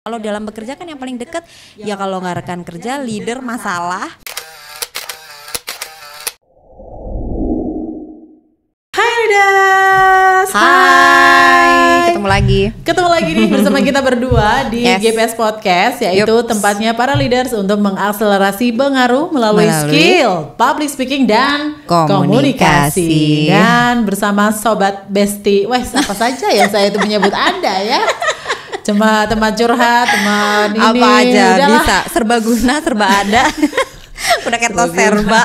Kalau dalam bekerja kan yang paling dekat ya kalau nggak rekan kerja, leader, masalah. Hai leaders. Hai. Ketemu lagi nih bersama kita berdua di GPS Podcast, yaitu tempatnya para leaders untuk mengakselerasi pengaruh melalui skill public speaking dan komunikasi. Dan bersama sobat Besti, apa saja ya saya itu menyebut Anda ya. Cuma teman curhat, teman ini apa aja udahlah. Bisa serbaguna, serba ada. Udah kayak tos serba.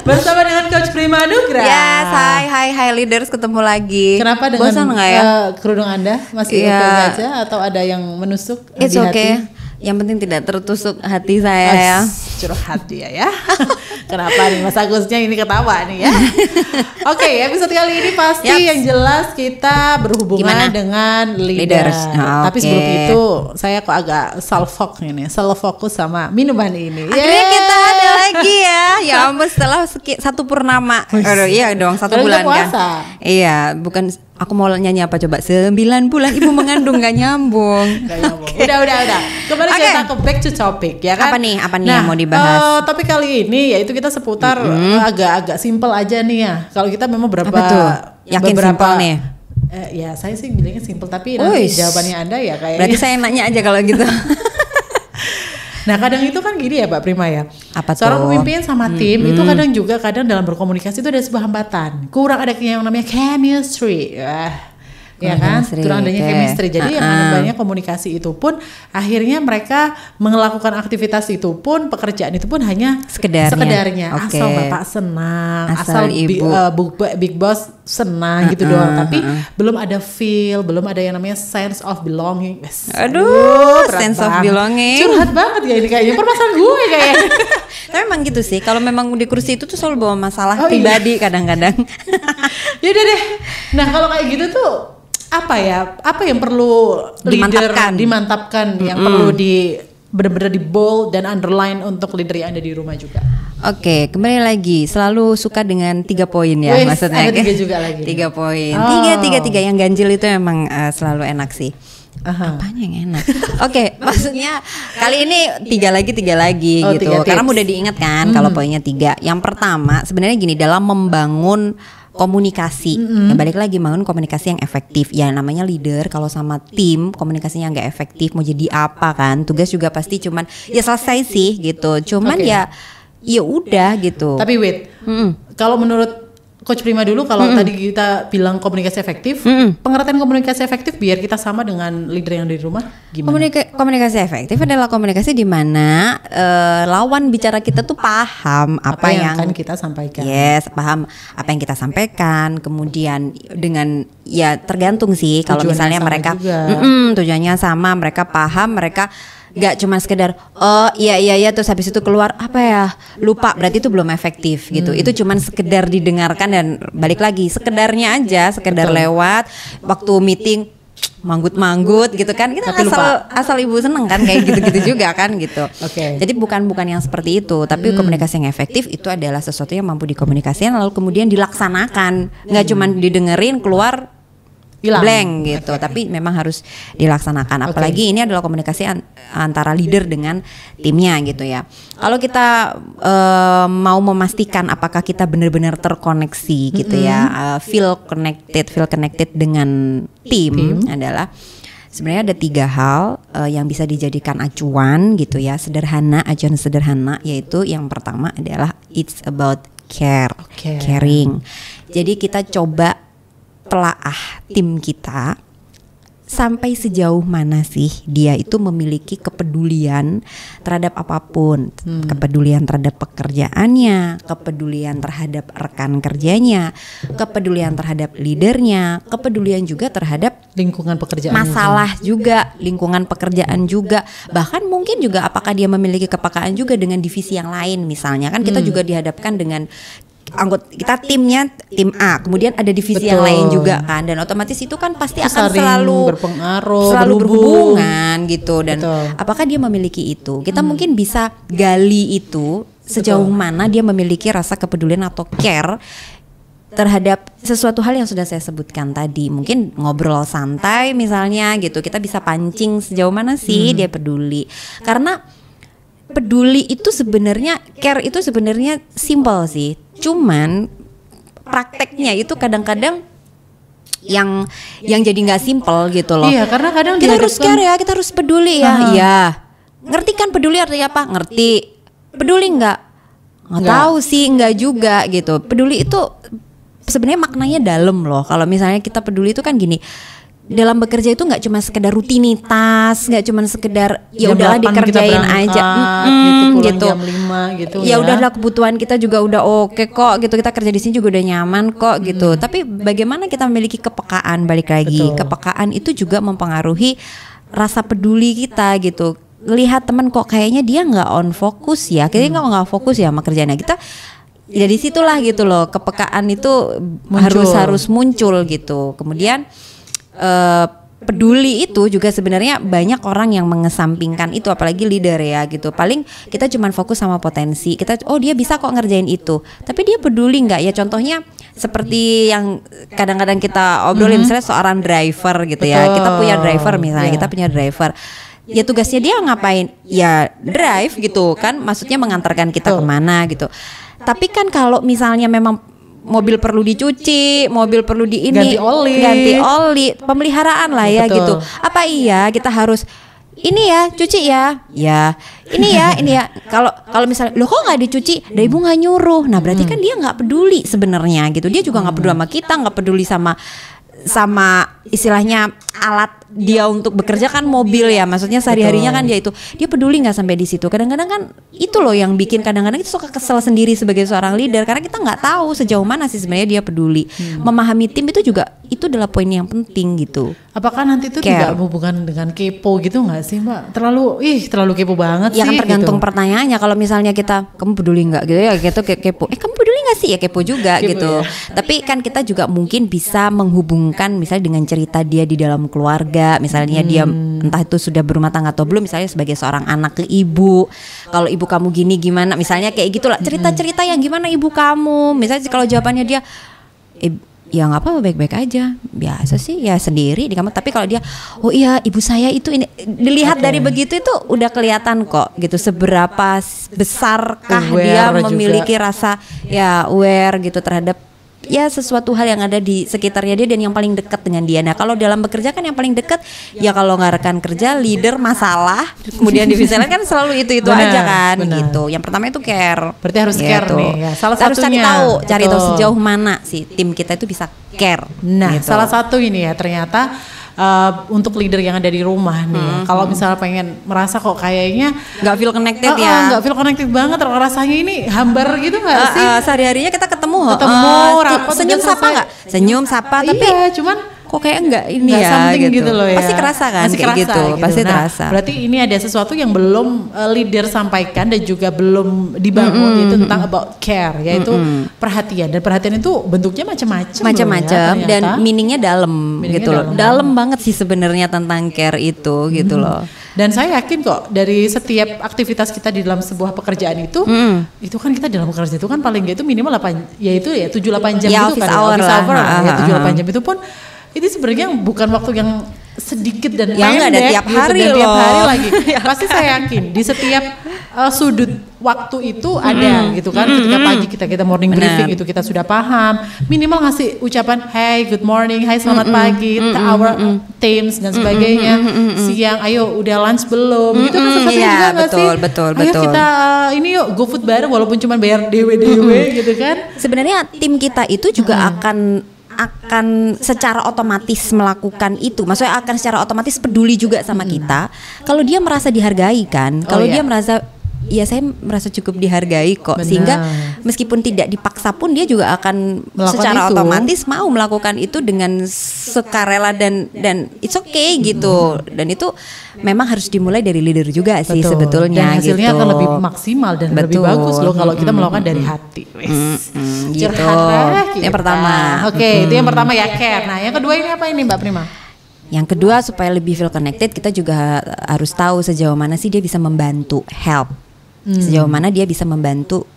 Bersama dengan Coach Prima Nugra. Yes, hai leaders, ketemu lagi. Kenapa dengan bosan nggak ya? Kerudung Anda masih oke aja atau ada yang menusuk It's di okay. hati? Yang penting tidak tertusuk hati saya ya. Curhat dia ya. Kenapa nih Mas Agusnya ini ketawa nih ya. Oke, episode kali ini pasti yang jelas kita berhubungan dengan leaders. Tapi sebelum itu saya kok agak self fokus sama minuman ini. Akhirnya kita ada lagi ya. Ya ampun, setelah satu purnama. Iya dong, 1 bulan kan. Iya, bukan. Aku mau nyanyi apa coba? 9 bulan ibu mengandung gak nyambung. Udah. Kembali kita ke back to topic ya kan. Apa nih yang mau dibahas? Topik kali ini yaitu kita seputar agak simple aja nih ya. Kalau kita memang Yakin simple nih? Ya saya sih bilangnya simple, tapi nanti jawabannya Anda ya kayaknya. Berarti saya nanya aja kalau gitu. Nah kadang itu kan gini ya Pak Prima ya. Apa seorang pemimpin sama tim itu kadang dalam berkomunikasi itu ada sebuah hambatan. Kurang ada yang namanya chemistry. Ya kan, kurang adanya chemistry. Jadi yang namanya komunikasi itu pun akhirnya mereka melakukan aktivitas itu pun, pekerjaan itu pun hanya sekedarnya. Asal bapak senang, asal ibu big boss senang gitu doang. Tapi belum ada feel, belum ada yang namanya sense of belonging. Aduh, sense of belonging. Curhat banget ya ini kayaknya, permasalahan gue kayaknya. Tapi memang gitu sih, kalau memang di kursi itu tuh selalu bawa masalah pribadi kadang-kadang. Yaudah deh. Nah kalau kayak gitu tuh apa yang perlu dimantapkan yang perlu benar-benar di bold dan underline untuk leader yang ada di rumah juga. Oke, kembali lagi selalu suka dengan 3 poin ya. Maksudnya ada 3 juga lagi. 3 poin. 3 yang ganjil itu emang selalu enak sih. Apanya yang enak? Oke, maksudnya kali ini 3 lagi gitu. Karena mudah diingat kan kalau poinnya 3. Yang pertama sebenarnya gini, dalam membangun komunikasi, ya balik lagi bangun komunikasi yang efektif. Ya namanya leader kalau sama tim komunikasinya nggak efektif mau jadi apa kan? Tugas juga pasti cuman ya selesai sih gitu. Cuman ya udah gitu. Tapi wait, kalau menurut Coach Prima dulu, kalau tadi kita bilang komunikasi efektif, pengertian komunikasi efektif biar kita sama dengan leader yang di rumah gimana? Komunikasi efektif adalah komunikasi di mana lawan bicara kita tuh paham apa yang akan kita sampaikan. Yes, paham apa yang kita sampaikan. Kemudian dengan ya tergantung sih kalau misalnya mereka tujuannya sama, mereka paham, mereka gak cuma sekedar iya terus habis itu keluar lupa, berarti itu belum efektif gitu. Itu cuma sekedar didengarkan dan balik lagi sekedarnya aja, sekedar lewat waktu meeting manggut gitu kan, kita asal ibu seneng kan kayak gitu juga kan gitu. Jadi bukan yang seperti itu, tapi komunikasi yang efektif itu adalah sesuatu yang mampu dikomunikasikan lalu kemudian dilaksanakan, nggak cuma didengerin keluar blank gitu, tapi memang harus dilaksanakan. Apalagi ini adalah komunikasi antara leader dengan timnya gitu ya. Kalau kita mau memastikan apakah kita benar-benar terkoneksi gitu ya, feel connected dengan tim adalah sebenarnya ada 3 hal yang bisa dijadikan acuan gitu ya, acuan sederhana, yaitu yang pertama adalah it's about caring. Jadi kita coba telaah tim kita sampai sejauh mana sih dia itu memiliki kepedulian terhadap apapun, kepedulian terhadap pekerjaannya, kepedulian terhadap rekan kerjanya, kepedulian terhadap leadernya, kepedulian juga terhadap lingkungan pekerjaan, masalah juga, lingkungan pekerjaan juga, bahkan mungkin juga apakah dia memiliki kepekaan juga dengan divisi yang lain. Misalnya kan kita juga dihadapkan dengan anggota kita timnya tim A, kemudian ada divisi yang lain juga kan, dan otomatis itu kan pasti akan selalu berhubungan gitu. Dan apakah dia memiliki itu, kita mungkin bisa gali itu sejauh mana dia memiliki rasa kepedulian atau care terhadap sesuatu hal yang sudah saya sebutkan tadi. Mungkin ngobrol santai misalnya gitu, kita bisa pancing sejauh mana sih dia peduli. Karena peduli itu sebenarnya, care itu sebenarnya simple sih. Cuman prakteknya itu kadang-kadang yang jadi nggak simple gitu loh. Iya, karena kadang kita harus care ya, kita harus peduli ya. Iya. Ngerti kan peduli artinya apa? Ngerti. Peduli nggak tahu sih, nggak juga gitu. Peduli itu sebenarnya maknanya dalam loh. Kalau misalnya kita peduli itu kan gini, dalam bekerja itu nggak cuma sekedar rutinitas, nggak cuma sekedar ya udahlah dikerjain aja, gitu. Jam 5 gitu. Ya udahlah, kebutuhan kita juga udah oke kok gitu. Kita kerja di sini juga udah nyaman kok gitu. Tapi bagaimana kita memiliki kepekaan, balik lagi. Kepekaan itu juga mempengaruhi rasa peduli kita gitu. Lihat teman kok kayaknya dia nggak on fokus ya, kayaknya nggak fokus ya sama kerjaannya. Kita dari situlah gitu loh, kepekaan itu harus muncul gitu. Kemudian peduli itu juga sebenarnya banyak orang yang mengesampingkan itu, apalagi leader ya gitu. Paling kita cuma fokus sama potensi kita, dia bisa kok ngerjain itu, tapi dia peduli nggak ya? Contohnya seperti yang kadang-kadang kita obrolin, misalnya seorang driver gitu. Betul. Ya kita punya driver misalnya, kita punya driver. Ya tugasnya dia ngapain? Ya drive gitu kan, maksudnya mengantarkan kita kemana gitu. Tapi kan kalau misalnya memang mobil perlu dicuci, mobil perlu ganti oli, pemeliharaan lah ya. Betul. Gitu. Apa iya kita harus ini ya cuci ya, ini ya. Kalau misalnya loh kok nggak dicuci, dari ibu nggak nyuruh, nah berarti kan dia nggak peduli sebenarnya gitu. Dia juga nggak peduli sama kita, nggak peduli sama istilahnya alat dia untuk bekerja kan mobil ya, maksudnya sehari-harinya kan dia peduli nggak sampai di situ. Kadang-kadang kan itu loh yang bikin kadang-kadang kita suka kesel sendiri sebagai seorang leader, karena kita nggak tahu sejauh mana sih sebenarnya dia peduli. Memahami tim itu juga itu adalah poin yang penting gitu. Apakah nanti itu tidak berhubungan dengan kepo gitu nggak sih Mbak? Terlalu kepo banget ya sih. Ya kan tergantung gitu. Pertanyaannya. Kalau misalnya kamu peduli nggak gitu ya, gitu kepo. Kamu peduli nggak sih? Ya kepo juga gitu. Ya. Tapi kan kita juga mungkin bisa menghubungkan misalnya dengan cerita dia di dalam keluarga, misalnya dia entah itu sudah berumah tangga atau belum, misalnya sebagai seorang anak ke ibu, kalau ibu kamu gini gimana, misalnya kayak gitulah, cerita-cerita yang gimana ibu kamu, misalnya kalau jawabannya dia ya nggak apa-apa, baik-baik aja, biasa sih ya sendiri di kamar. Tapi kalau dia iya ibu saya itu ini, dilihat dari begitu itu udah kelihatan kok gitu seberapa besarkah dia memiliki rasa ya aware gitu terhadap ya sesuatu hal yang ada di sekitarnya dia dan yang paling dekat dengan dia. Nah kalau dalam bekerja kan yang paling dekat ya kalau nggak rekan kerja, leader, masalah, kemudian divisi lain kan selalu itu aja kan gitu. Yang pertama itu care. Berarti harus gitu. Care nih ya. Salah satunya harus cari tahu sejauh mana sih tim kita itu bisa care. Nah gitu. Salah satu ini ya ternyata untuk leader yang ada di rumah nih, kalau misalnya pengen merasa kok kayaknya nggak feel connected nggak feel connected banget, rasanya ini hambar gitu nggak sih? Sehari-harinya kita ketemu rapat, senyum sapa nggak? Senyum sapa, tapi cuman kok kayak enggak ini ya gitu loh ya. Pasti kerasa kan kayak gitu. Pasti terasa. Berarti ini ada sesuatu yang belum leader sampaikan dan juga belum dibangun, yaitu tentang about care, yaitu perhatian. Dan perhatian itu bentuknya macam-macam ya, dan meaningnya dalam gitu loh. Dalam banget sih sebenarnya tentang care itu gitu loh. Dan saya yakin kok dari setiap aktivitas kita di dalam sebuah pekerjaan itu kan kita dalam bekerja itu kan paling nggak itu minimal 7-8 jam ya, itu kan hour ya 7-8 jam itu pun itu sebenarnya bukan waktu yang sedikit dan ya pendek, ada tiap hari gitu, dan tiap hari lagi. Pasti saya yakin di setiap sudut waktu itu ada gitu kan. Ketika pagi kita morning briefing itu kita sudah paham, minimal ngasih ucapan hey good morning, hai selamat pagi, our teams dan sebagainya. Siang ayo udah lunch belum, gitu kan seperti juga nggak sih? Betul. Ayo kita ini yuk go food bareng walaupun cuma bayar dewe gitu kan. Sebenarnya tim kita itu juga akan secara otomatis melakukan itu, maksudnya akan secara otomatis peduli juga sama kita kalau dia merasa dihargai kan, kalau dia merasa ya saya merasa cukup dihargai kok. Benar. Sehingga meskipun tidak dipaksa pun dia juga akan melakukan secara otomatis mau melakukan itu dengan sukarela dan it's okay gitu. Dan itu memang harus dimulai dari leader juga sih sebetulnya. Dan hasilnya gitu. akan lebih maksimal dan lebih bagus loh kalau kita melakukan dari hati. Gitu. Yang pertama. Oke, itu yang pertama ya care. Nah, yang kedua ini apa ini Mbak Prima? Yang kedua supaya lebih feel connected kita juga harus tahu sejauh mana sih dia bisa membantu help Sejauh mana dia bisa membantu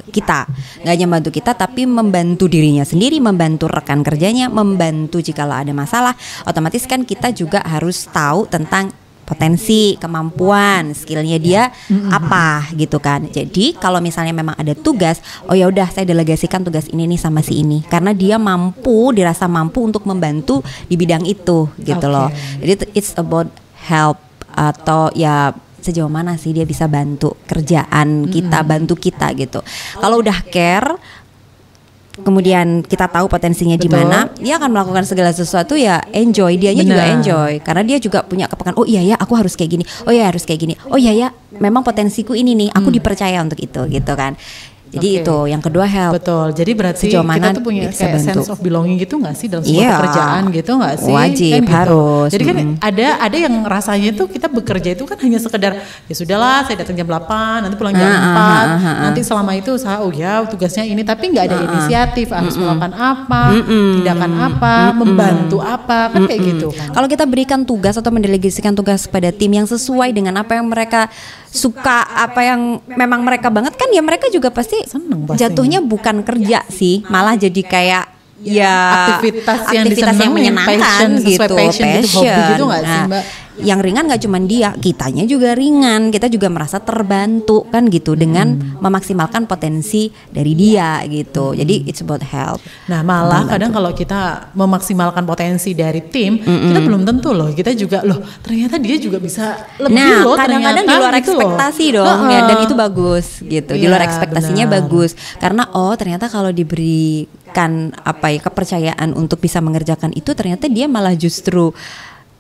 kita, nggak hanya membantu kita tapi membantu dirinya sendiri, membantu rekan kerjanya, membantu jikalau ada masalah. Otomatis kan kita juga harus tahu tentang potensi, kemampuan, skillnya dia apa gitu kan. Jadi kalau misalnya memang ada tugas, oh ya udah saya delegasikan tugas ini nih sama si ini, karena dia mampu, dirasa mampu untuk membantu di bidang itu gitu loh. Jadi it's about help, atau ya sejauh mana sih dia bisa bantu kerjaan kita, bantu kita gitu. Kalau udah care, kemudian kita tahu potensinya di mana, dia akan melakukan segala sesuatu ya enjoy, dianya juga enjoy, karena dia juga punya kepekaan. Oh iya ya, aku harus kayak gini. Oh iya harus kayak gini. Oh iya ya, memang potensiku ini nih, aku dipercaya untuk itu gitu kan. Jadi itu yang kedua help. Betul. Jadi berarti kita tuh punya kayak sense of belonging gitu nggak sih dalam sebuah pekerjaan gitu nggak sih? Wajib, kan harus. Gitu. Jadi kan ada yang rasanya tuh kita bekerja itu kan hanya sekedar ya sudahlah saya datang jam 8, nanti pulang jam 4, nanti selama itu saya oh ya tugasnya ini, tapi nggak ada inisiatif harus melakukan apa, tindakan apa, membantu apa, kan kayak gitu kan. Kalau kita berikan tugas atau mendelegasikan tugas pada tim yang sesuai dengan apa yang mereka suka, apa yang memang mereka banget kan, ya mereka juga pasti seneng jatuhnya bukan kerja sih, malah jadi kayak ya aktivitas yang menyenangkan gitu, passion. Gitu gak sih, Mbak? Yang ringan gak cuma dia, kitanya juga ringan, kita juga merasa terbantu kan gitu dengan memaksimalkan potensi dari dia gitu. Jadi it's about help. Nah malah kadang kalau kita memaksimalkan potensi dari tim, kita belum tentu loh, kita juga loh ternyata dia juga bisa lebih loh. Nah kadang-kadang di luar ekspektasi gitu. Dong ya, dan itu bagus gitu, di luar ekspektasinya bagus, karena oh ternyata kalau diberikan apa ya kepercayaan untuk bisa mengerjakan itu, ternyata dia malah justru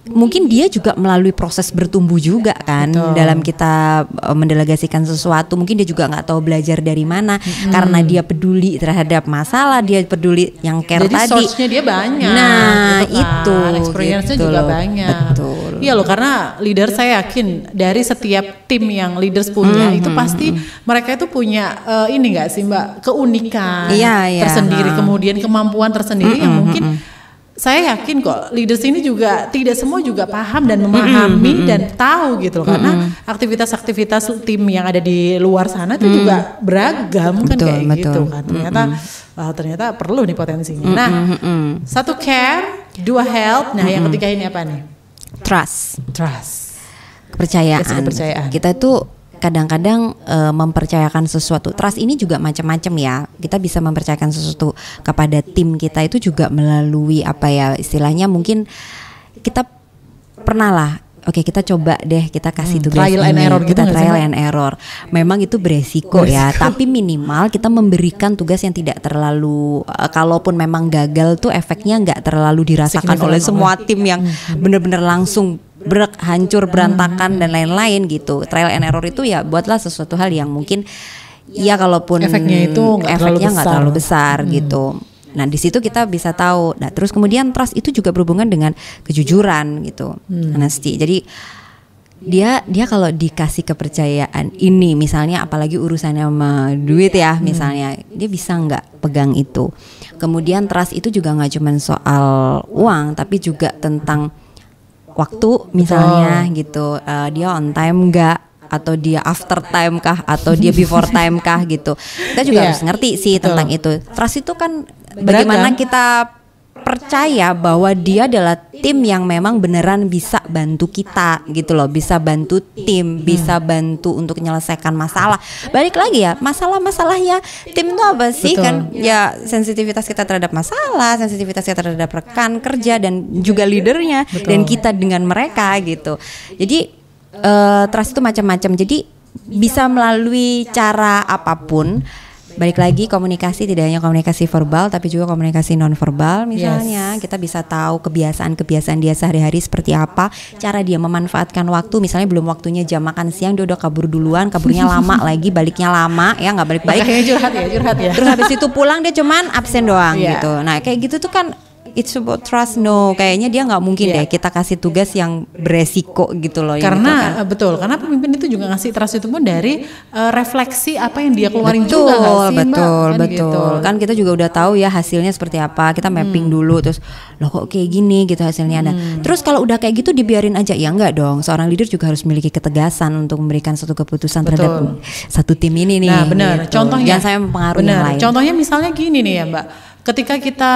mungkin dia juga melalui proses bertumbuh juga kan. Dalam kita mendelegasikan sesuatu, mungkin dia juga nggak tahu belajar dari mana, karena dia peduli terhadap masalah, dia peduli yang care. Jadi tadi source-nya dia banyak. Nah gitu kan. itu experience-nya gitu juga loh. banyak. Betul. Iya loh, karena leader saya yakin dari setiap tim yang leaders punya itu pasti mereka itu punya ini nggak sih Mbak, keunikan tersendiri, kemudian kemampuan tersendiri yang mungkin saya yakin kok leaders ini juga tidak semua juga paham dan memahami dan tahu gitu loh, karena aktivitas-aktivitas tim yang ada di luar sana itu juga beragam kan, kayak gitu kan. Ternyata perlu nih potensinya. Nah, satu care, dua help. Nah, yang ketiga ini apa nih? Trust. Kepercayaan. Kita tuh kadang-kadang mempercayakan sesuatu. Trust ini juga macam-macam ya. Kita bisa mempercayakan sesuatu kepada tim kita itu juga melalui apa ya istilahnya, mungkin kita pernah lah, oke kita coba deh, kita kasih tugas trial ini, and error kita gitu trial and error. Memang itu beresiko ya, tapi minimal kita memberikan tugas yang tidak terlalu kalaupun memang gagal tuh efeknya nggak terlalu dirasakan oleh semua tim yang benar-benar langsung hancur berantakan dan lain-lain gitu. Trial and error itu ya buatlah sesuatu hal yang mungkin ya kalaupun efeknya nggak terlalu besar gitu. Nah di situ kita bisa tahu. Nah terus kemudian trust itu juga berhubungan dengan kejujuran gitu, honesty. Jadi dia kalau dikasih kepercayaan ini, misalnya apalagi urusannya sama duit ya, misalnya dia bisa nggak pegang itu. Kemudian trust itu juga nggak cuma soal uang, tapi juga tentang waktu misalnya gitu, dia on time enggak, atau dia after time kah, atau dia before time kah gitu. Kita juga harus ngerti sih tentang itu. Trust itu kan bagaimana kita percaya bahwa dia adalah tim yang memang beneran bisa bantu kita gitu loh, bisa bantu tim, bisa bantu untuk menyelesaikan masalah. Balik lagi ya, masalah-masalahnya tim itu apa sih? Kan ya sensitivitas kita terhadap masalah, sensitivitas kita terhadap rekan kerja dan juga leadernya, dan kita dengan mereka gitu. Jadi trust itu macam-macam. Jadi bisa melalui cara apapun. Balik lagi, komunikasi tidak hanya komunikasi verbal tapi juga komunikasi non verbal. Misalnya kita bisa tahu kebiasaan dia sehari-hari seperti apa, cara dia memanfaatkan waktu. Misalnya belum waktunya jam makan siang, dia udah kabur duluan, kaburnya lama lagi, baliknya lama ya, nggak balik-balik. Curhat ya. Terus habis itu pulang dia cuman absen doang gitu. Nah kayak gitu tuh kan it's about trust. No, kayaknya dia nggak mungkin deh kita kasih tugas yang beresiko gitu loh. Karena kan. Betul, karena pemimpin itu juga ngasih trust itu pun dari refleksi apa yang dia keluarin juga nggak sih, betul, Mbak? Betul. Gitu. Kan kita juga udah tahu ya hasilnya seperti apa. Kita mapping dulu, terus loh kok kayak gini gitu hasilnya. Nah, terus kalau udah kayak gitu dibiarin aja, ya enggak dong. Seorang leader juga harus memiliki ketegasan untuk memberikan satu keputusan terhadap satu tim ini nih. Nah, benar. Gitu. Contohnya, jangan sampai mempengaruhi yang lain. Contohnya misalnya gini nih ya, Mbak. Ketika kita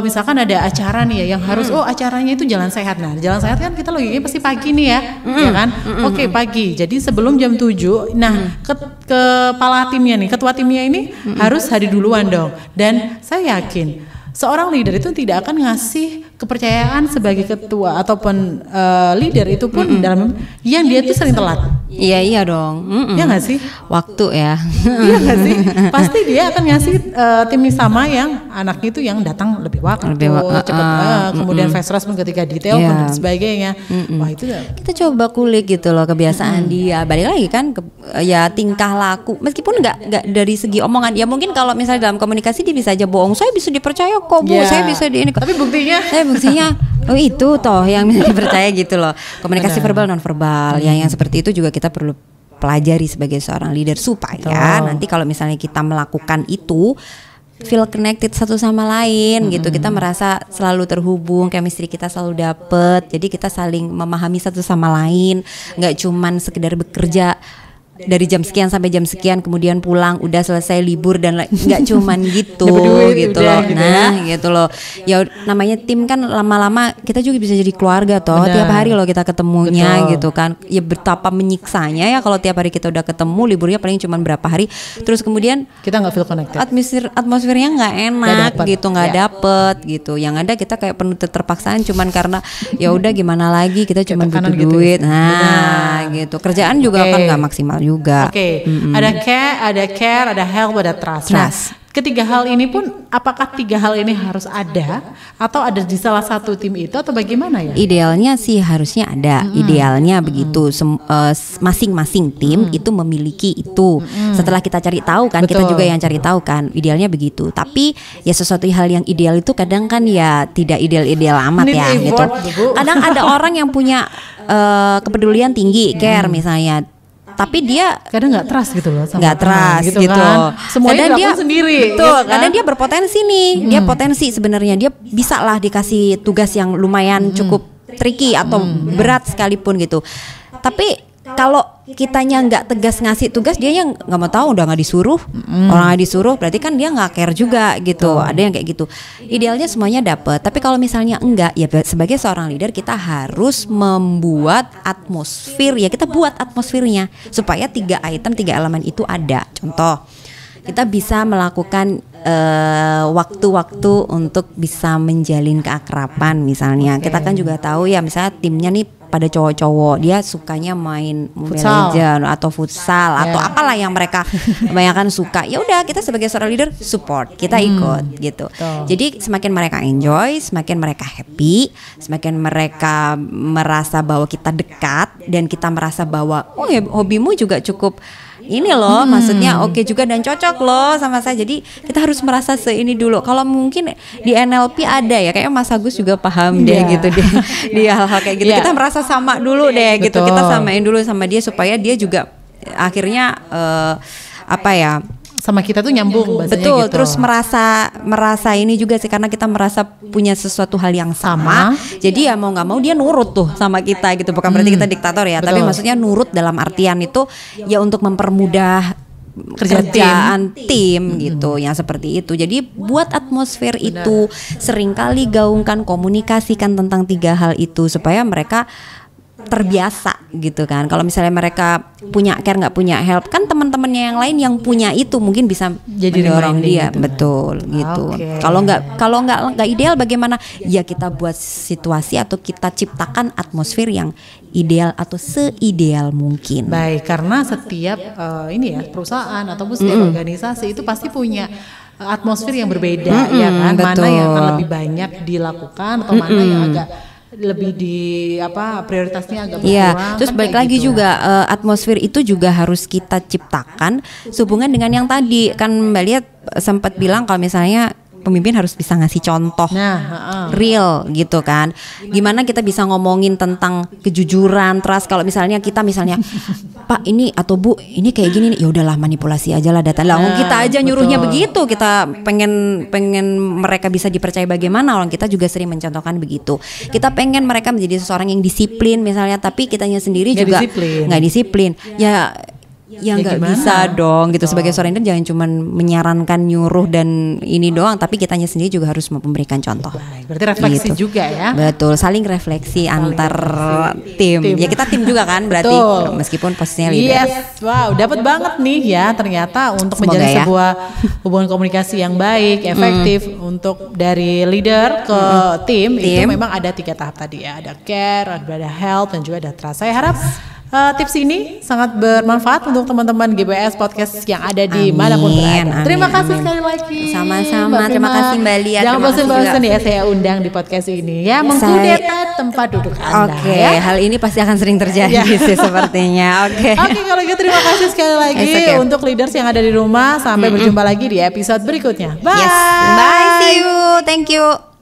misalkan ada acara nih ya yang harus acaranya itu jalan sehat. Nah, jalan sehat kan kita logikanya pasti pagi nih ya, ya kan? Oke, pagi. Jadi sebelum jam 7, nah kepala timnya nih, ketua timnya ini harus hadir duluan dong. Dan saya yakin seorang leader itu tidak akan ngasih kepercayaan sebagai ketua ataupun leader itu pun dalam yang dia itu sering telat. Iya dong. Iya nggak sih? Waktu ya. Iya nggak sih? Pasti dia akan ngasih tim sama yang anaknya itu yang datang lebih waktu, cepat. Kemudian fast response ketika detail dan sebagainya. Wah itu kita coba kulik gitu loh kebiasaan dia. Balik lagi kan ya tingkah laku. Meskipun nggak dari segi omongan. Ya mungkin kalau misalnya dalam komunikasi dia bisa aja bohong. Saya bisa dipercaya kok Bu. Saya bisa di ini. Tapi buktinya oh itu toh yang bisa dipercaya gitu loh. Komunikasi verbal non verbal yang seperti itu juga kita perlu pelajari sebagai seorang leader supaya nanti kalau misalnya kita melakukan itu feel connected satu sama lain gitu, kita merasa selalu terhubung, chemistry kita selalu dapet, jadi kita saling memahami satu sama lain, nggak cuman sekedar bekerja dari jam sekian sampai jam sekian kemudian pulang udah selesai libur dan nggak cuman gitu gitu loh. Gitu loh ya, namanya tim kan lama-lama kita juga bisa jadi keluarga toh. Tiap hari loh kita ketemunya gitu kan, ya betapa menyiksanya ya kalau tiap hari kita udah ketemu, liburnya paling cuman berapa hari terus kemudian kita nggak feel connected, atmosfernya nggak enak gitu, nggak dapet gitu. Yang ada kita kayak penuh terpaksaan cuman karena ya udah gimana lagi, kita cuman butuh duit gitu. Gitu kerjaan juga kan nggak maksimal juga. Ada care, ada help, ada trust. Nah, ketiga hal ini pun, apakah tiga hal ini harus ada atau ada di salah satu tim itu atau bagaimana ya? Idealnya sih harusnya ada. Idealnya begitu. Masing-masing tim itu memiliki itu. Setelah kita cari tahu kan, kita juga yang cari tahu kan. Idealnya begitu. Tapi ya sesuatu hal yang ideal itu kadang kan ya tidak ideal-ideal amat ya gitu. Kadang ada orang yang punya kepedulian tinggi, care misalnya. Tapi dia kadang nggak trust gitu loh, nggak trust gitu kan. Semuanya dia sendiri. Betul. Kan? Kadang dia berpotensi nih, dia potensi sebenarnya dia bisa lah dikasih tugas yang lumayan cukup tricky atau berat sekalipun gitu. Tapi kalau kitanya nggak tegas ngasih tugas, dia yang nggak mau tahu, udah nggak disuruh, orang nggak disuruh, berarti kan dia nggak care juga gitu. Ada yang kayak gitu. Idealnya semuanya dapet, tapi kalau misalnya enggak, ya sebagai seorang leader kita harus membuat atmosfer, ya kita buat atmosfernya supaya 3 elemen itu ada. Contoh, kita bisa melakukan waktu-waktu untuk bisa menjalin keakraban misalnya. Kita kan juga tahu ya, misalnya timnya nih pada cowok-cowok, dia sukanya main Mobile Legends atau futsal atau apalah yang mereka kebanyakan suka. Ya udah, kita sebagai seorang leader support, kita ikut gitu. Jadi semakin mereka enjoy, semakin mereka happy, semakin mereka merasa bahwa kita dekat dan kita merasa bahwa ya, hobimu juga cukup ini loh, maksudnya oke juga dan cocok loh sama saya. Jadi kita harus merasa seini dulu. Kalau mungkin di NLP ada ya, kayaknya Mas Agus juga paham deh gitu di hal-hal kayak gitu. Kita merasa sama dulu deh gitu. Kita samain dulu sama dia supaya dia juga akhirnya sama kita tuh nyambung bahasanya. Betul, gitu. Terus merasa ini juga sih, karena kita merasa punya sesuatu hal yang sama. Jadi ya mau nggak mau dia nurut tuh sama kita gitu. Bukan berarti kita diktator ya, tapi maksudnya nurut dalam artian itu ya untuk mempermudah kerjaan tim gitu, yang seperti itu. Jadi buat atmosfer itu, seringkali gaungkan, komunikasikan tentang 3 hal itu supaya mereka terbiasa gitu kan. Kalau misalnya mereka punya care, nggak punya help, kan teman-temannya yang lain yang punya itu mungkin bisa jadi mendorong dia gitu. Betul gitu. Kalau nggak ideal bagaimana? Ya kita buat situasi atau kita ciptakan atmosfer yang ideal atau seideal mungkin. Baik, karena setiap perusahaan ataupun setiap organisasi itu pasti punya atmosfer yang berbeda ya kan. Betul. Mana yang akan lebih banyak dilakukan atau mana yang agak lebih prioritasnya agak berkurang. Iya, terus balik lagi gitu. Juga atmosfer itu juga harus kita ciptakan sehubungan dengan yang tadi kan Mbak Liat sempat bilang kalau misalnya pemimpin harus bisa ngasih contoh real gitu kan. Gimana kita bisa ngomongin tentang kejujuran, trust. Kalau misalnya Pak ini atau Bu ini kayak gini nih, ya udahlah manipulasi aja lah data. Kita aja nyuruhnya begitu. Kita pengen mereka bisa dipercaya bagaimana, orang kita juga sering mencontohkan begitu. Kita pengen mereka menjadi seseorang yang disiplin misalnya, tapi kitanya sendiri juga nggak disiplin. Ya nggak bisa dong gitu. Sebagai seorang leader jangan cuma menyarankan, nyuruh dan ini doang, tapi kitanya sendiri juga harus memberikan contoh. Berarti refleksi gitu juga ya. Betul, saling refleksi antar tim. Ya kita tim juga kan berarti. Meskipun posisinya leader. Yes, wow, dapat banget nih ya ternyata untuk menjadi sebuah hubungan komunikasi yang baik, efektif untuk dari leader ke tim itu memang ada 3 tahap tadi ya. Ada care, ada health, dan juga ada trust. Saya harap tips ini sangat bermanfaat untuk teman-teman GBS Podcast yang ada di manapun berada. Terima kasih sekali lagi. Sama-sama. Terima kasih Mbak Lia. Jangan bosan-bosan ya saya undang di podcast ini ya, mengkudeta tempat duduk Anda. Oke, hal ini pasti akan sering terjadi sih sepertinya. Oke, kalau gitu terima kasih sekali lagi untuk leaders yang ada di rumah. Sampai berjumpa lagi di episode berikutnya. Bye. Bye, see you. Thank you.